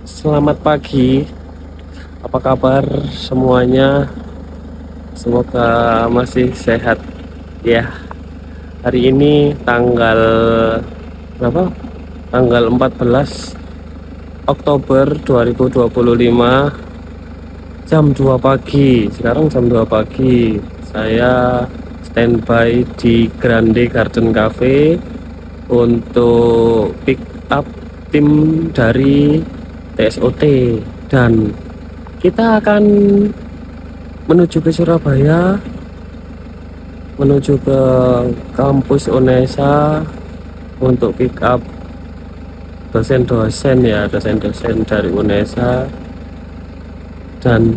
Selamat pagi, apa kabar semuanya? Semoga masih sehat ya. Hari ini tanggal berapa? Tanggal 14 Oktober 2025 jam 2 pagi. Sekarang jam 2 pagi. Saya standby di Grande Garden Cafe untuk pick up tim dari TSOT, dan kita akan menuju ke Surabaya, menuju ke kampus UNESA untuk pick up dosen-dosen dari UNESA, dan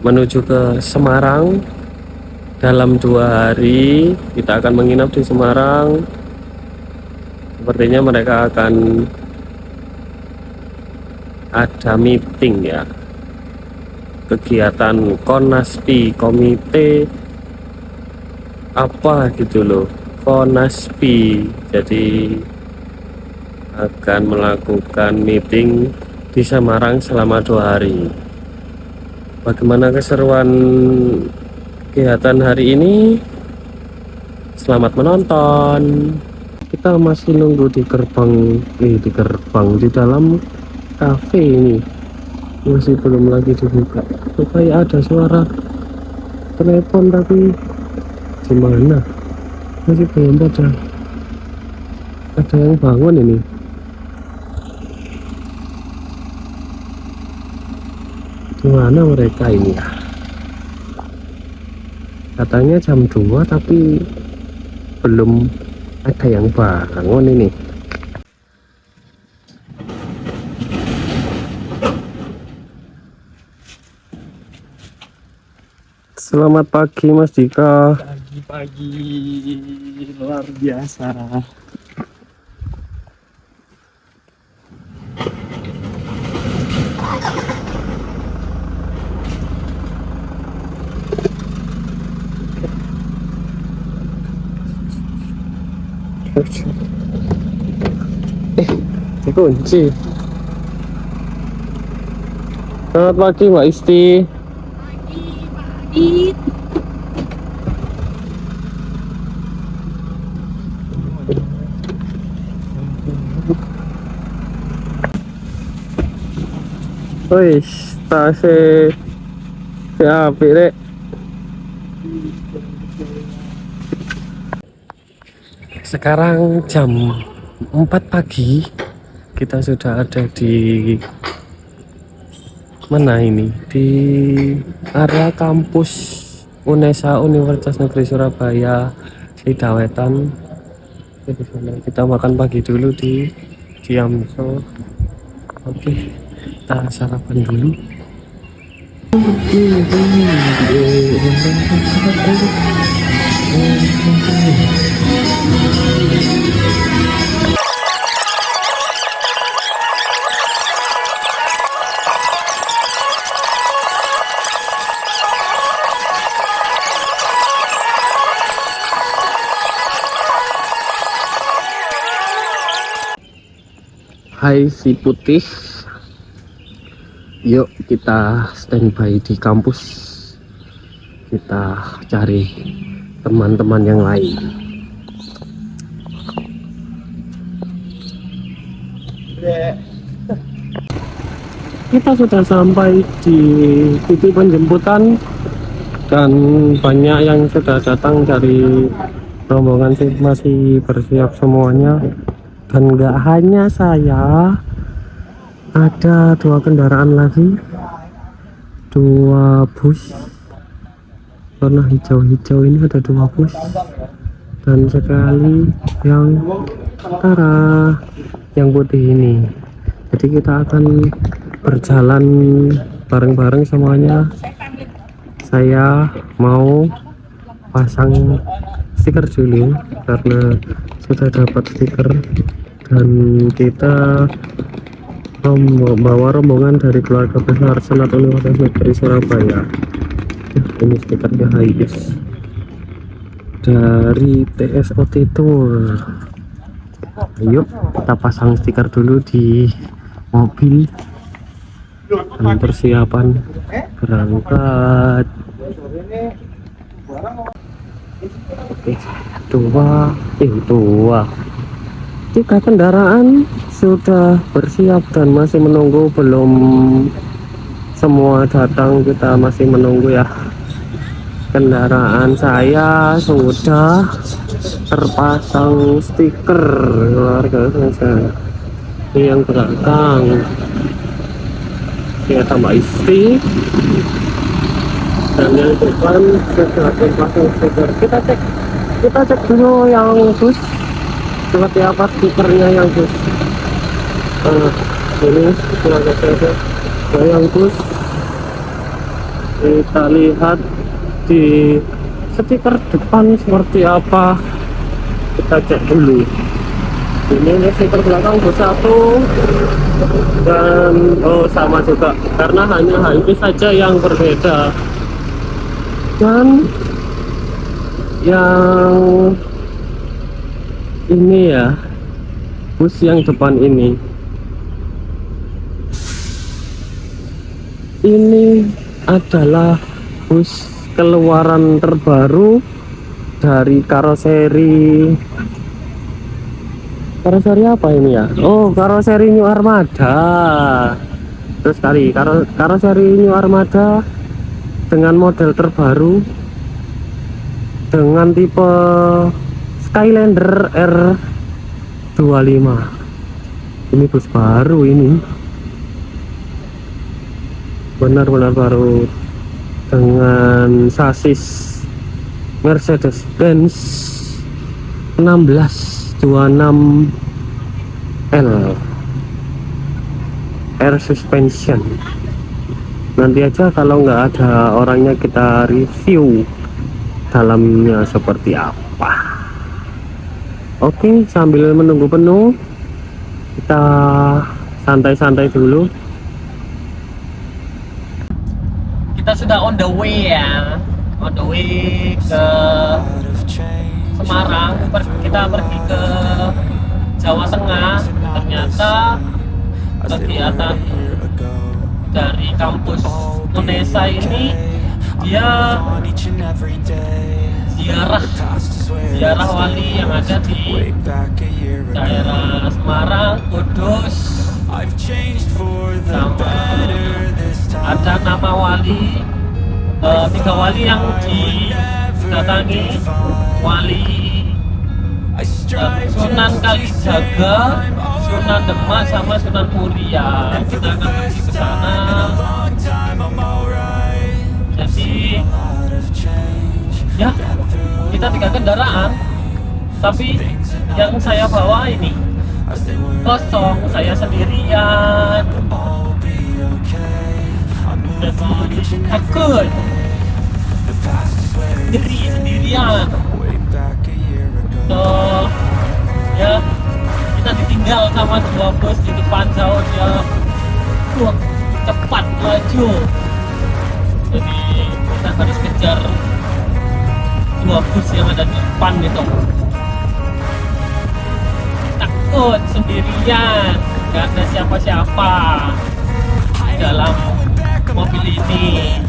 menuju ke Semarang. Dalam 2 hari kita akan menginap di Semarang. Sepertinya mereka akan ada meeting ya, kegiatan Konaspi, komite apa gitu loh, Konaspi. Jadi akan melakukan meeting di Semarang selama 2 hari. Bagaimana keseruan kegiatan hari ini? Selamat menonton. Kita masih nunggu di gerbang, di dalam kafe ini masih belum lagi dibuka. Kayak ada suara telepon, tapi di mana? Masih belum ada yang bangun ini. Di mana mereka ini ya? Katanya jam 2 tapi belum ada yang bangun ini. Selamat pagi Mas Dika. Pagi-pagi luar biasa. Dikunci. Selamat pagi Mbak Isti. Wis, tase apik rek. Sekarang jam 4 pagi. Kita sudah ada di mana ini? Di area kampus UNESA, Universitas Negeri Surabaya, di Dawetan. Kita makan pagi dulu di Ciamso. Oke, kita sarapan dulu. Hai si putih, yuk kita standby di kampus, kita cari teman-teman yang lain. Kita sudah sampai di titik penjemputan dan banyak yang sudah datang dari rombongan, masih bersiap semuanya. Dan nggak hanya saya, ada 2 kendaraan lagi, 2 bus warna hijau-hijau ini, ada 2 bus dan sekali yang arah yang putih ini. Jadi kita akan berjalan bareng-bareng semuanya. Saya mau pasang stiker dulu karena sudah dapat stiker, dan kita bawa rombongan dari keluarga besar Senat Universitas Negeri Surabaya. Ini stikernya Hayes dari TSOT Tour. Yuk kita pasang stiker dulu di mobil dan persiapan berangkat. Oke, dua tiga kendaraan sudah bersiap dan masih menunggu, belum semua datang, kita masih menunggu ya. Kendaraan saya sudah terpasang stiker keluarga saya. Ini yang belakang dia tambah istri, dan yang depan sudah terpasang stiker. Kita cek dulu yang bus seperti apa stikernya yang bus. Ini keluarga saya yang bus, kita lihat di stiker depan seperti apa, kita cek dulu. Ini stiker belakang bus 1 dan sama juga karena hanya ini saja yang berbeda. Dan yang ini ya, bus yang depan ini adalah bus keluaran terbaru dari karoseri apa ini ya? Oh, karoseri New Armada. Terus kali karoseri New Armada dengan model terbaru dengan tipe Skylander R25. Ini bus baru, ini benar-benar baru dengan sasis Mercedes-Benz 1626L air suspension. Nanti aja kalau nggak ada orangnya kita review dalamnya seperti apa. Oke, sambil menunggu penuh kita santai-santai dulu. Kita sudah on the way ya, on the way ke Semarang. Kita pergi ke Jawa Tengah. Ternyata kegiatan dari kampus Unesa ini dia ziarah wali yang ada di daerah Semarang, Kudus, sama ada nama wali, 3 wali yang didatangi, wali Sunan Kalijaga, Sunan Demak, sama Sunan Muria. Kita akan pergi ke sana. Jadi ya, kita 3 kendaraan, tapi yang saya bawa ini kosong, saya sendirian. Jadi takut sendirian. So ya, kita ditinggal sama 2 bus di depan jauh, dia cepat laju. Jadi kita harus kejar 2 bus yang ada di depan itu. Takut sendirian, gak ada siapa-siapa di dalam mobil ini.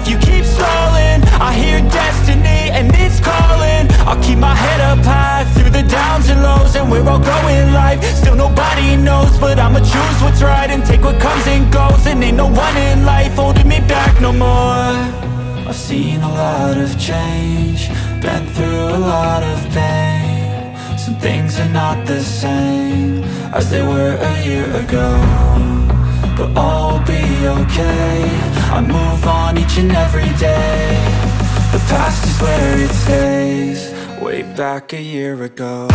You keep stalling, I hear destiny and it's calling. I'll keep my head up high through the downs and lows, and we're all going life. Still nobody knows, but I'ma choose what's right and take what comes and goes. And ain't no one in life holding me back no more. I've seen a lot of change, been through a lot of pain. Some things are not the same as they were a year ago, but all will be okay. I move on each and every day. The past is where it stays. Way back a year ago.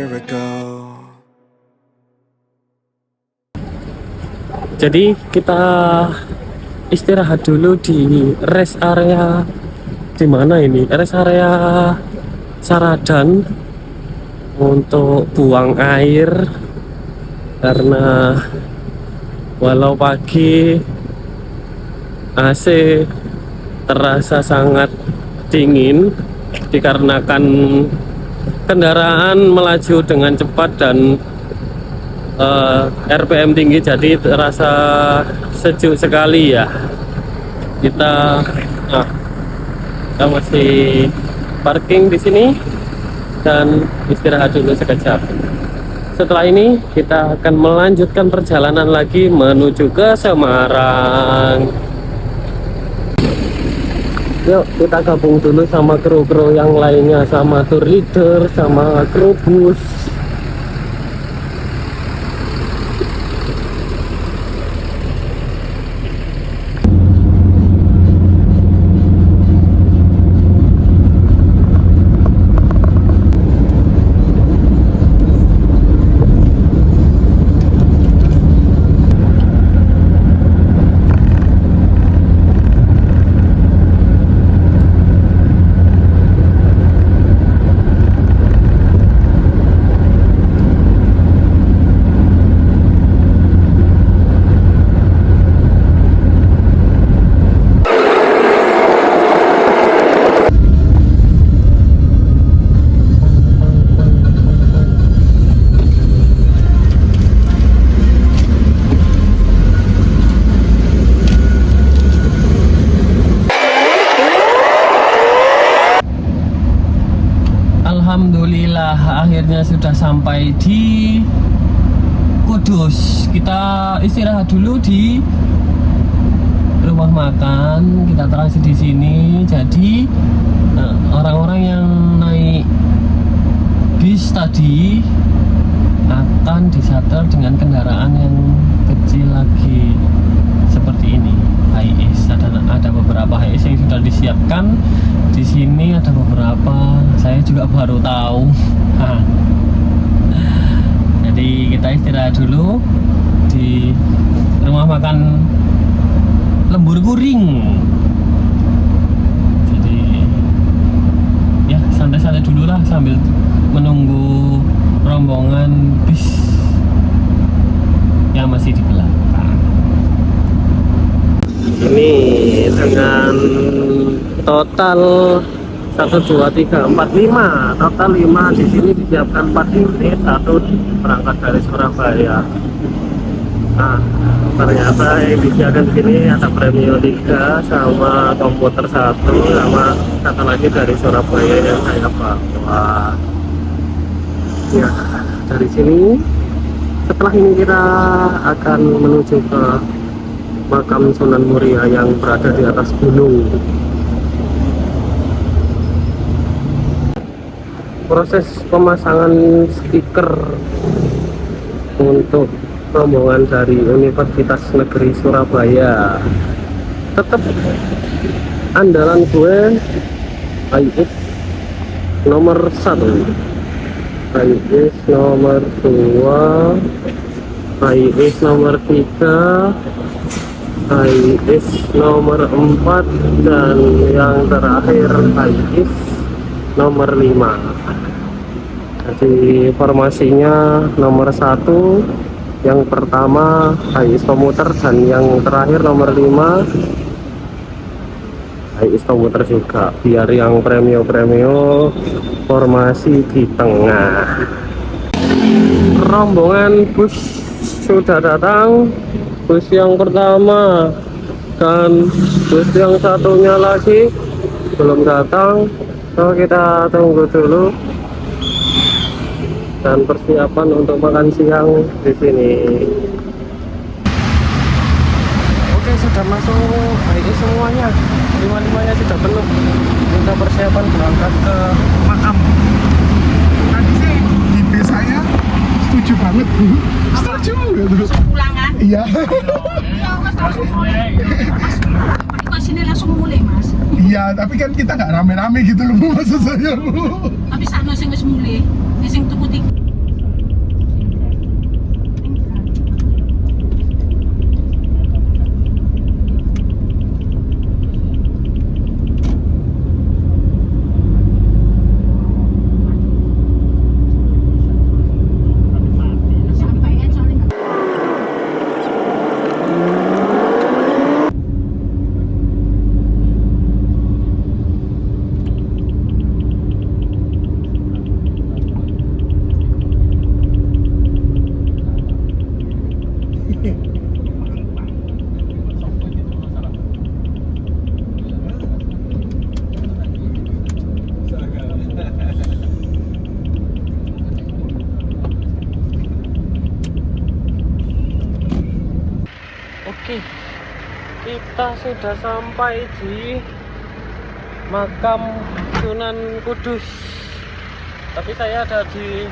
year ago. Jadi kita istirahat dulu di rest area. Di mana ini? Rest area Saradan untuk buang air, karena walau pagi AC terasa sangat dingin dikarenakan kendaraan melaju dengan cepat dan RPM tinggi, jadi terasa sejuk sekali ya. Kita masih parking di sini dan istirahat dulu sekejap. Setelah ini kita akan melanjutkan perjalanan lagi menuju ke Semarang. Yuk kita gabung dulu sama kru-kru yang lainnya, sama tour leader, sama kru bus. Alhamdulillah akhirnya sudah sampai di Kudus. Kita istirahat dulu di rumah makan, kita transit di sini. Jadi orang-orang yang naik bis tadi akan disater dengan kendaraan yang kecil lagi seperti ini, HiAce. Ada beberapa HiAce yang sudah disiapkan. Di sini ada beberapa, saya juga baru tahu. Jadi kita istirahat dulu di rumah makan Lembur Kuring. Jadi ya santai-santai dulu lah sambil menunggu rombongan bis yang masih di belakang. Ini dengan total 1, 2, 3, 4, 5 total 5 di sini disiapkan 4 unit, satu berangkat dari Surabaya. Nah, ternyata yang disiapkan di sini ada Premio 3 sama komputer 1 sama satu lagi dari Surabaya yang saya bawa. Ya, dari sini setelah ini kita akan menuju ke makam Sunan Muria yang berada di atas gunung. Proses pemasangan stiker untuk rombongan dari Universitas Negeri Surabaya tetap andalan gue, HiAce nomor 1, HiAce nomor 2, HiAce nomor 3, HiAce nomor 4, dan yang terakhir HiAce nomor 5. Jadi formasinya nomor 1, yang pertama HiAce komuter, dan yang terakhir nomor 5 HiAce komuter juga, biar yang premio formasi di tengah. Rombongan bus sudah datang, bus yang pertama, dan bus yang satunya lagi belum datang. So kita tunggu dulu dan persiapan untuk makan siang di sini. Oke, sudah masuk HiAce semuanya, 5-5-nya sudah penuh. Kita persiapan berangkat ke makam. Tadi sih di desanya setuju banget, Bu. Setuju gitu. Pulangan? Iya. Mas sini langsung mulai, Mas. Iya, tapi kan kita nggak rame-rame gitu loh, Bu, maksud saya, Bu. Tapi sana sing wis mulai, sing tuku tiket. Oke, kita sudah sampai di makam Sunan Kudus. Tapi saya ada di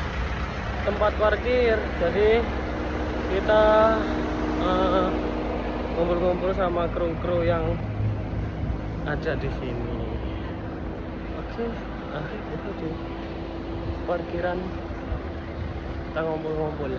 tempat parkir, jadi kita ngumpul-ngumpul sama kru-kru yang ada di sini. Oke, itu di parkiran kita ngumpul-ngumpul.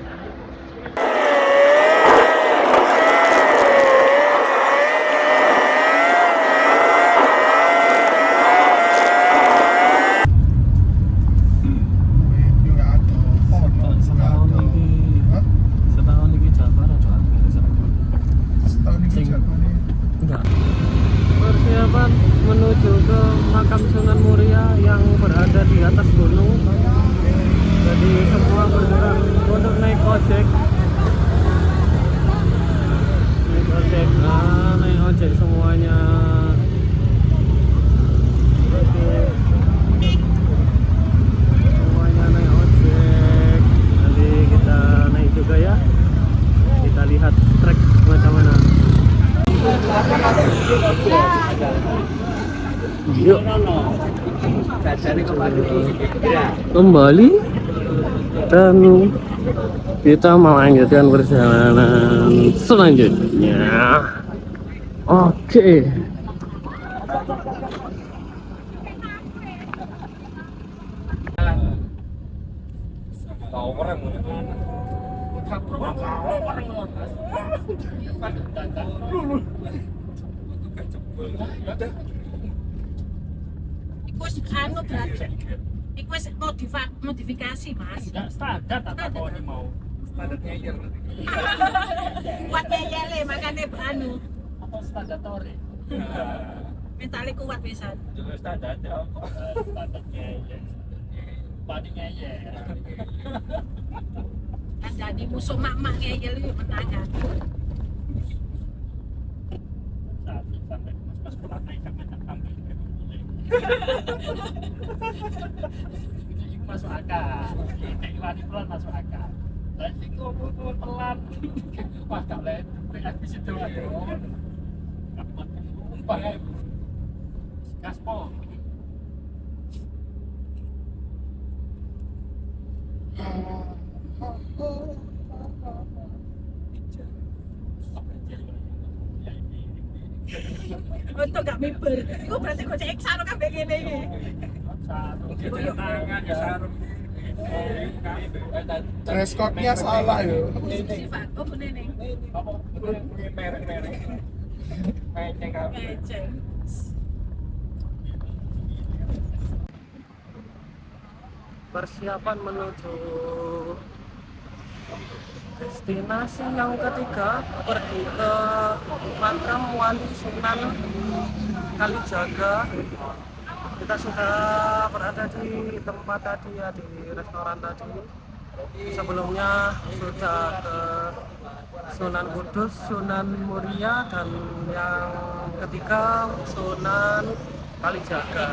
Persiapan menuju ke makam Sunan Muria yang berada di atas gunung. Jadi semua bergerak untuk naik ojek. Naik ojek semuanya. Oke. Semuanya naik ojek. Nanti kita naik juga ya. Kita lihat trek macam mana. Yuk kembali dan kita melanjutkan perjalanan selanjutnya. Oke. Iku berarti iku modifikasi Mas. Enggak standar tak mau mau. Standar ngeyel. Kuat ngeyele makane anu. Apa standar tore? Mentale kuat pisan. Standar apa? Standar ngeyel. Padi ngeyel. Kan jadi musuh mak-mak ngeyel iki menangan. Sampai mas pulang naik sampai ambil. Ini masuk akal. Kayak lari pelan masuk akal. Tapi ngomong pelan. Wah gak lain. Habis itu aja. Umpah. Gaspol. Untuk gak miber. Iku berarti gocek eksano kabeh ngene iki. Dress code-nya salah ya. Sifat apa neneng? Keceng. Persiapan menuju destinasi yang ketiga, pergi ke makam Wali Sunan Kalijaga. Kita sudah berada di tempat tadi ya, di restoran tadi. Sebelumnya sudah ke Sunan Kudus, Sunan Muria, dan yang ketiga Sunan Kalijaga.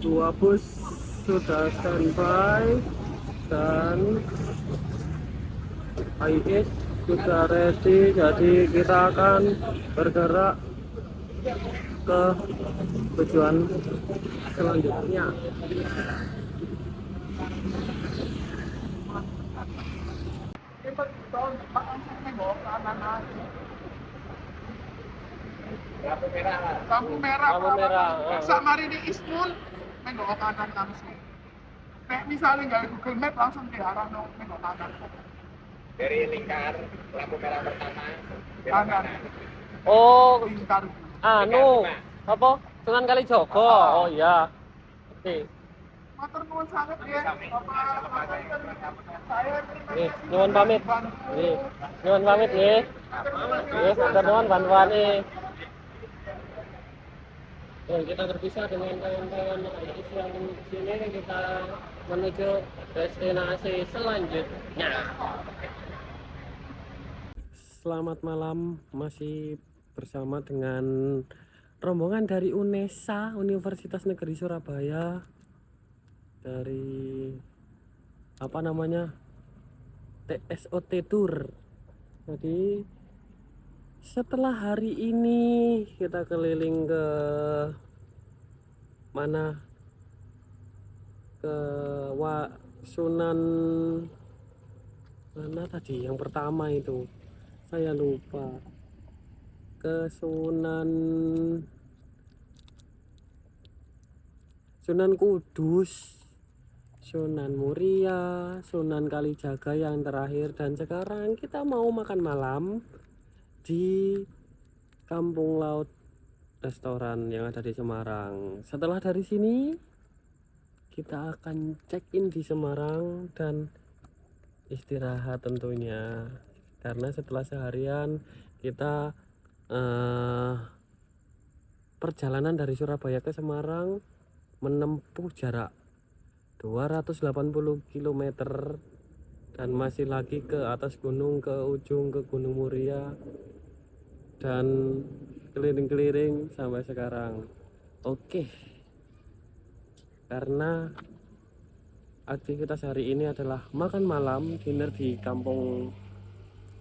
Dua bus sudah standby dan AIS sudah ready, jadi kita akan bergerak ke tujuan selanjutnya. Lampu merah. Lampu merah. Samarini Ismul nengok ke kanan langsung. Nek misalnya nggak Google Map langsung diarah nengok kanan. Dari lingkar lampu merah pertama Kanan. Oh, Lingkar. anu apa? Sunan Kalijaga. Oh iya. Oke. Matur nuwun sangat ya. Bapak saya Nggih, nyuwun pamit. Nggih. Nyuwun pamit nggih. Nggih, matur nuwun bantuane. Dan kita berpisah dengan kawan-kawan yang di sini, kita menuju destinasi selanjutnya. Selamat malam, masih bersama dengan rombongan dari UNESA, Universitas Negeri Surabaya, dari apa namanya, TSOT Tour. Jadi setelah hari ini kita keliling ke mana, ke Sunan mana tadi yang pertama itu, saya lupa, ke Sunan Kudus, Sunan Muria, Sunan Kalijaga yang terakhir, dan sekarang kita mau makan malam di Kampung Laut restoran yang ada di Semarang. Setelah dari sini kita akan check-in di Semarang dan istirahat tentunya, karena setelah seharian kita perjalanan dari Surabaya ke Semarang menempuh jarak 280 km dan masih lagi ke atas gunung, ke ujung, ke Gunung Muria, dan keliling-keliling sampai sekarang. Oke, karena aktivitas hari ini adalah makan malam, dinner di Kampung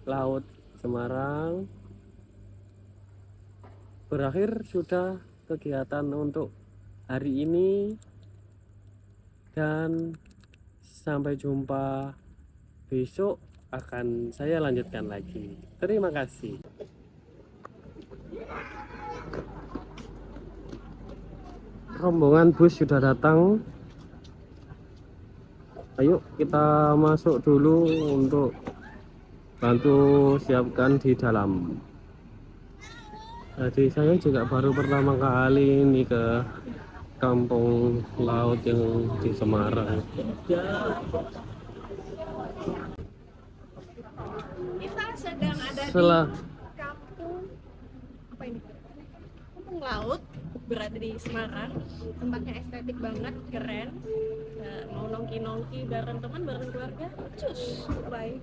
Laut Semarang. Berakhir sudah kegiatan untuk hari ini, dan sampai jumpa besok, akan saya lanjutkan lagi. Terima kasih. Rombongan bus sudah datang. Ayo kita masuk dulu untuk bantu siapkan di dalam. Jadi saya juga baru pertama kali ini ke Kampung Laut yang di Semarang. Kita sedang ada Setelah di kampung apa ini? Kampung Laut, berada di Semarang. Tempatnya estetik banget, keren. Mau nongki-nongki bareng teman, bareng keluarga, cus, bye.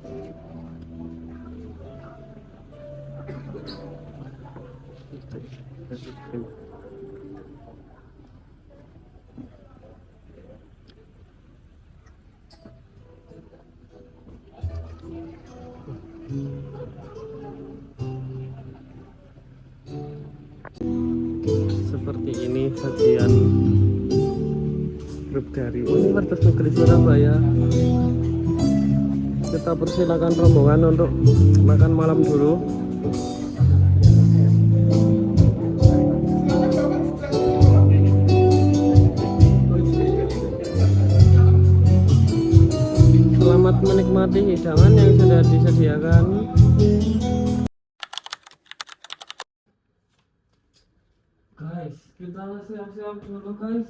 seperti ini sajian grup dari Universitas Negeri Surabaya. Kita persilakan rombongan untuk makan malam dulu. Selamat menikmati hidangan yang sudah disediakan. Guys, kita siap-siap dulu guys.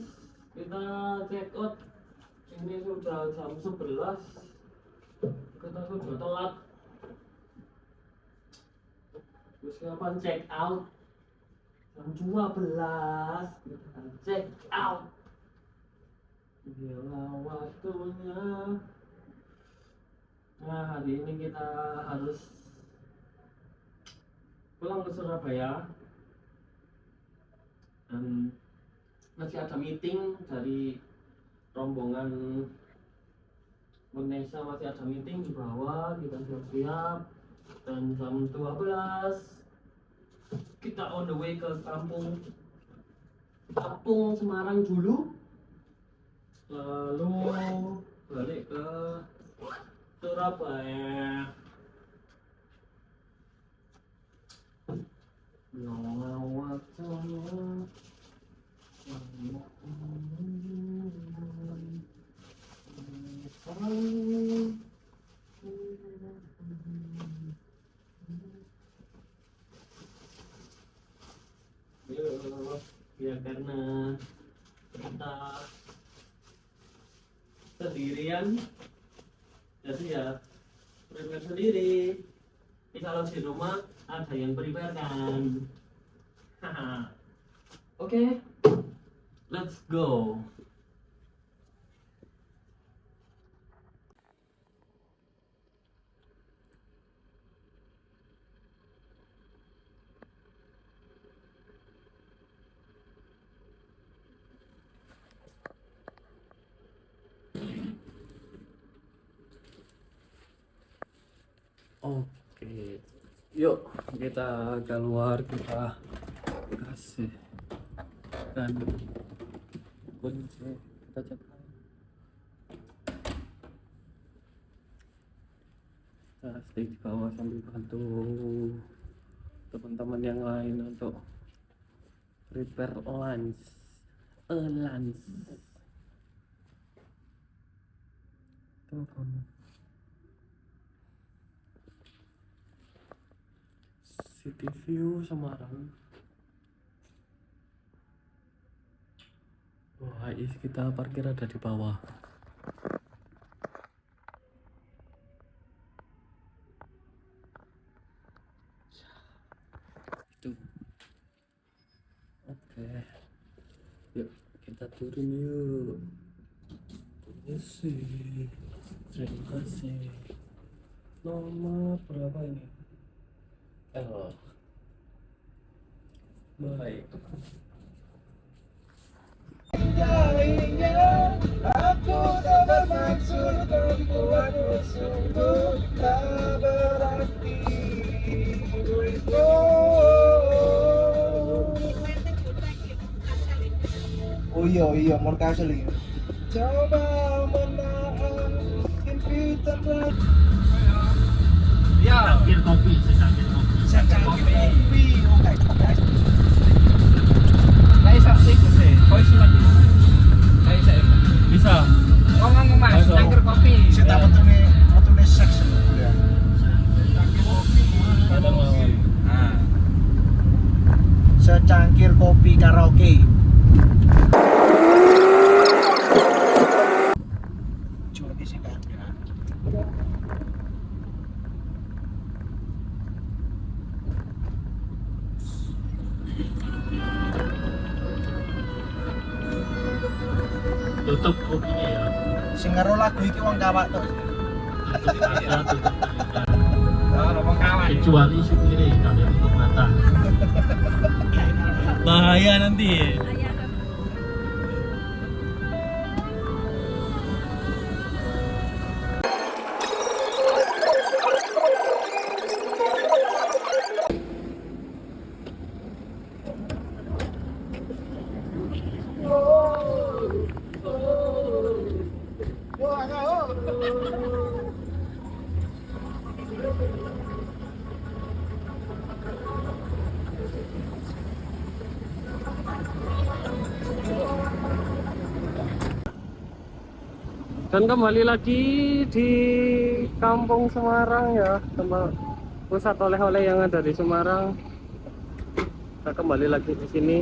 Kita check out. Ini sudah jam 11. Kita sudah telat. Terus kapan check out? Jam 12. Kita akan check out. Bila waktunya. Nah, hari ini kita harus pulang ke Surabaya. Dan masih ada meeting dari rombongan Vanessa, masih ada meeting di bawah. Kita siap-siap, dan jam 12 kita on the way ke kampung Semarang dulu, lalu balik ke Surabaya. Ya karena kita sendirian, jadi ya prepare sendiri. Tapi kalau di rumah ada yang prepare kan. Oke, let's go. Oke, yuk kita keluar, kita kasih dan kunci, kita cek. Kita stay di bawah sambil bantu teman-teman yang lain untuk prepare lunch. Lunch turun. City View Semarang. Wah, kita parkir ada di bawah. Itu. Oke. Yuk, kita turun yuk. Terima kasih. Nomor berapa ini? Oh. Baik. Aku tak bermaksud membuatmu sungguh tak berarti. Oh iya, mau kasih lagi. Coba menahan impian terakhir. Ya, cangkir kopi, secangkir kopi. Kayak saksi sih, kau isi lagi. Kayak saya. Bisa. Ngomong Mas, Ayo. cangkir kopi. Kita metune seks ya. Ada lawan. Nah, Secangkir kopi karaoke. Cuma isi kan. Tutup kopinya ya. Sing ngaro lagu iki wong kawak to. Ya, tutup. kalau mau kawan. Kecuali supirnya kalian tutup mata. Bahaya nanti. Dan kembali lagi di Kampung Semarang ya, tempat pusat oleh-oleh yang ada di Semarang. Kita kembali lagi di sini.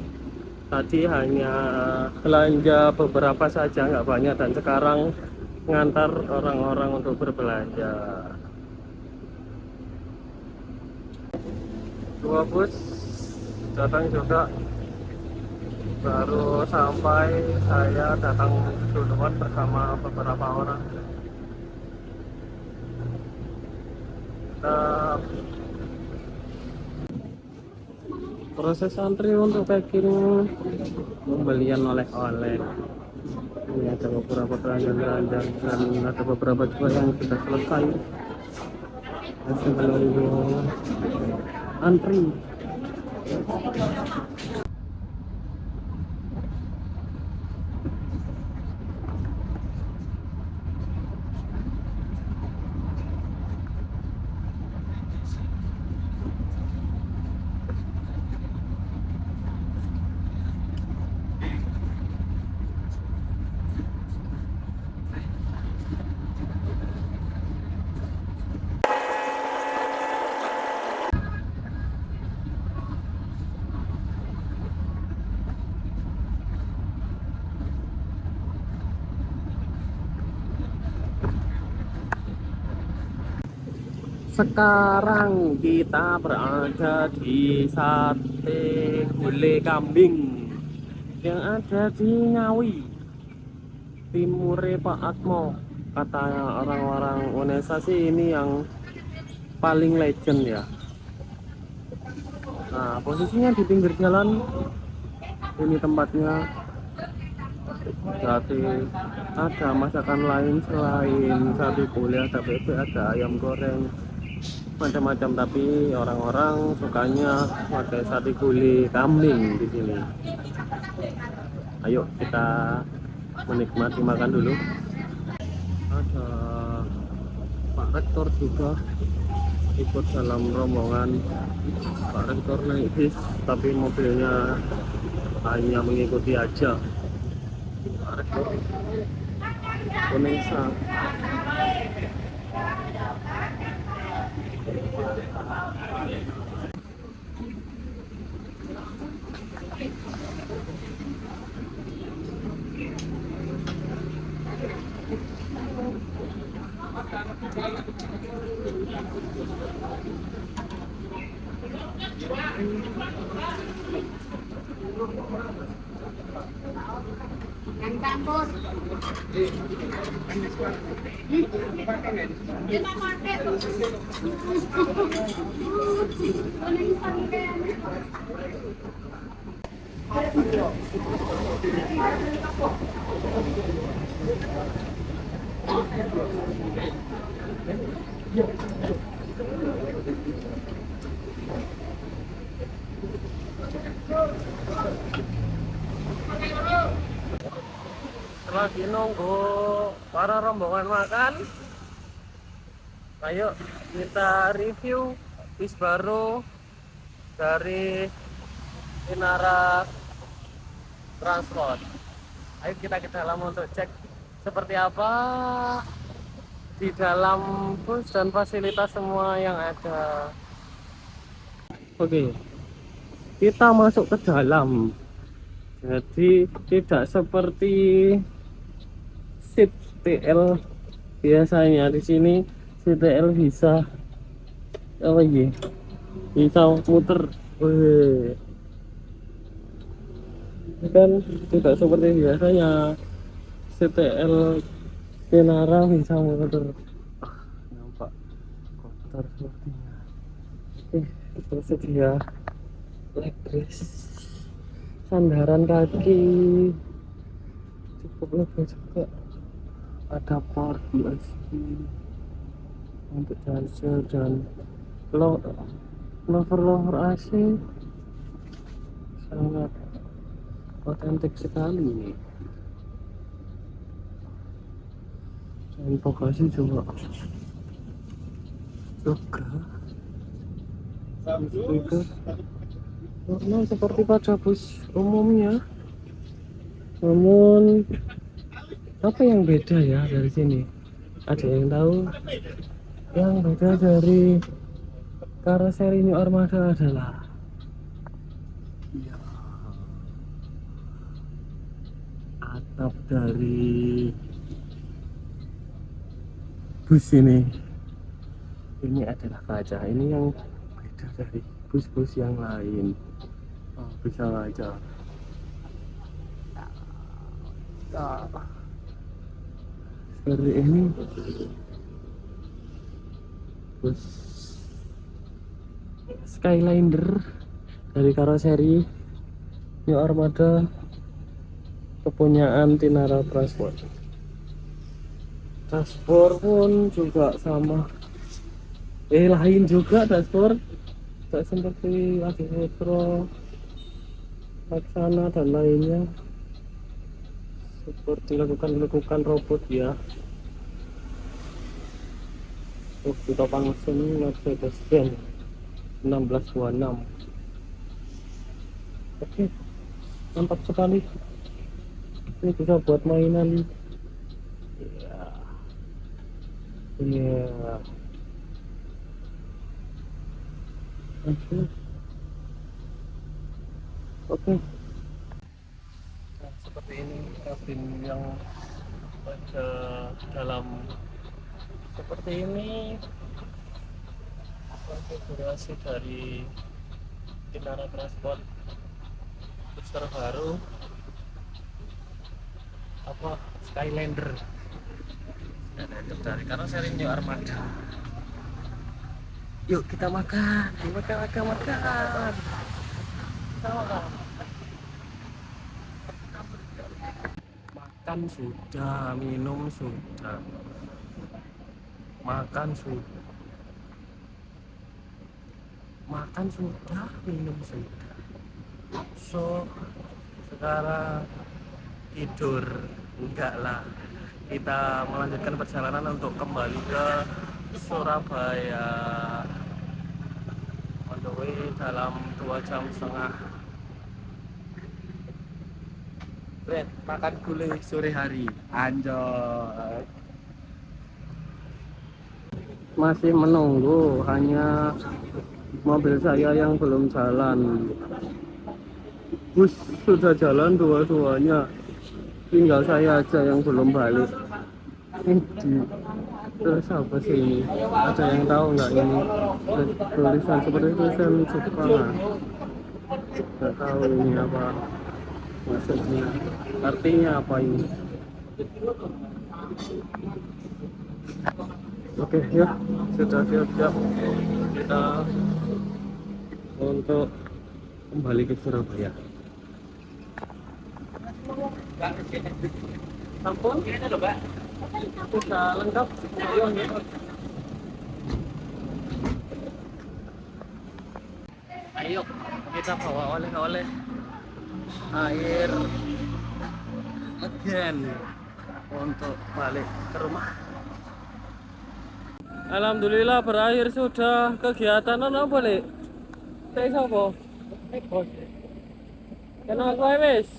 Tadi hanya belanja beberapa saja, nggak banyak, dan sekarang ngantar orang-orang untuk berbelanja. Dua bus datang juga. Baru sampai, saya datang duluan bersama beberapa orang. Kita proses antri untuk packing pembelian oleh-oleh. Ini ada beberapa keranjang-keranjang dan ada beberapa juga yang sudah selesai. Masih menunggu antri. Sekarang kita berada di Sate Gulai Kambing yang ada di Ngawi, timure Pak Atmo. Kata orang-orang Unesa sih ini yang paling legend ya. Nah, posisinya di pinggir jalan. Ini tempatnya. Berarti ada masakan lain selain sate gulai, ada bebek, ada ayam goreng, macam-macam, tapi orang-orang sukanya pakai sate gulai kambing di sini. Ayo kita menikmati makan dulu. Ada Pak Rektor juga ikut dalam rombongan. Pak Rektor naik bis, tapi mobilnya hanya mengikuti aja. Pak Rektor Unesa. Yang campur. Kita pakai. Lagi nunggu para rombongan makan. Ayo kita review bis baru dari Kinara Transport. Ayo kita ke dalam untuk cek seperti apa di dalam bus dan fasilitas semua yang ada. Oke, kita masuk ke dalam. Jadi tidak seperti seat TL biasanya. Di sini seat TL bisa apa ya? Bisa muter. Wih. Kan tidak seperti biasanya. CTL Kinara bisa muter. Nampak kotor sepertinya. Oke, tersedia leg rest, sandaran kaki cukup lega juga. Ada port USB untuk charger dan lover AC. Sangat otentik sekali ini. Dan bagasi juga speaker normal seperti pada bus umumnya, namun apa yang beda ya dari sini? Ada yang tahu? Yang beda dari karoseri New Armada adalah ya, atap dari bus ini adalah kaca. Ini yang beda dari bus-bus yang lain. Oh, bisa ngaca. Seperti ini bus Skyliner dari karoseri New Armada kepunyaan Kinara Transport. Dashboard pun juga sama, lain juga dashboard, tidak seperti Audi Metro, Laksana dan lainnya, seperti lakukan robot ya. Kita langsung Mercedes-Benz 1626. Oke, mantap sekali. Ini bisa buat mainan. Iya. Oke. Nah, seperti ini kabin yang ada dalam seperti ini. Konfigurasi dari Kinara Transport bus terbaru apa Skyliner. Ada itu dari karoseri New Armada. Yuk kita makan. Kita makan. Makan sudah, minum sudah, makan sudah. makan sudah, minum sudah. So sekarang tidur enggak lah, kita melanjutkan perjalanan untuk kembali ke Surabaya on the way dalam 2,5 jam. Red, makan gulai sore hari anjay. Masih menunggu, hanya mobil saya yang belum jalan. Bus sudah jalan dua-duanya, tinggal saya aja yang belum balik. Terus apa sih ini? Ada yang tahu nggak ini? Tulisan seperti tulisan Jepang. Nggak tahu ini apa maksudnya, artinya apa ini? Oke ya, sudah siap-siap kita untuk kembali ke Surabaya. Sampun? Sudah lengkap. Ayo kita bawa oleh-oleh air again untuk balik ke rumah. Alhamdulillah berakhir sudah kegiatan apa boleh? Saya sapa? Kenal aku wis.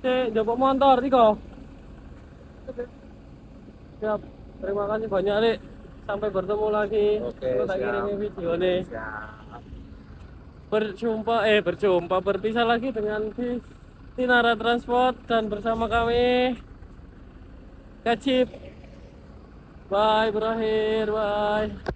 Jemput motor Tiko. Siap. Terima kasih banyak, Lek. Sampai bertemu lagi. Oke, Aku tak siap. kirimin video nih. Berjumpa berpisah lagi dengan bis Tinara Transport dan bersama kami Kacip. Bye, berakhir, bye.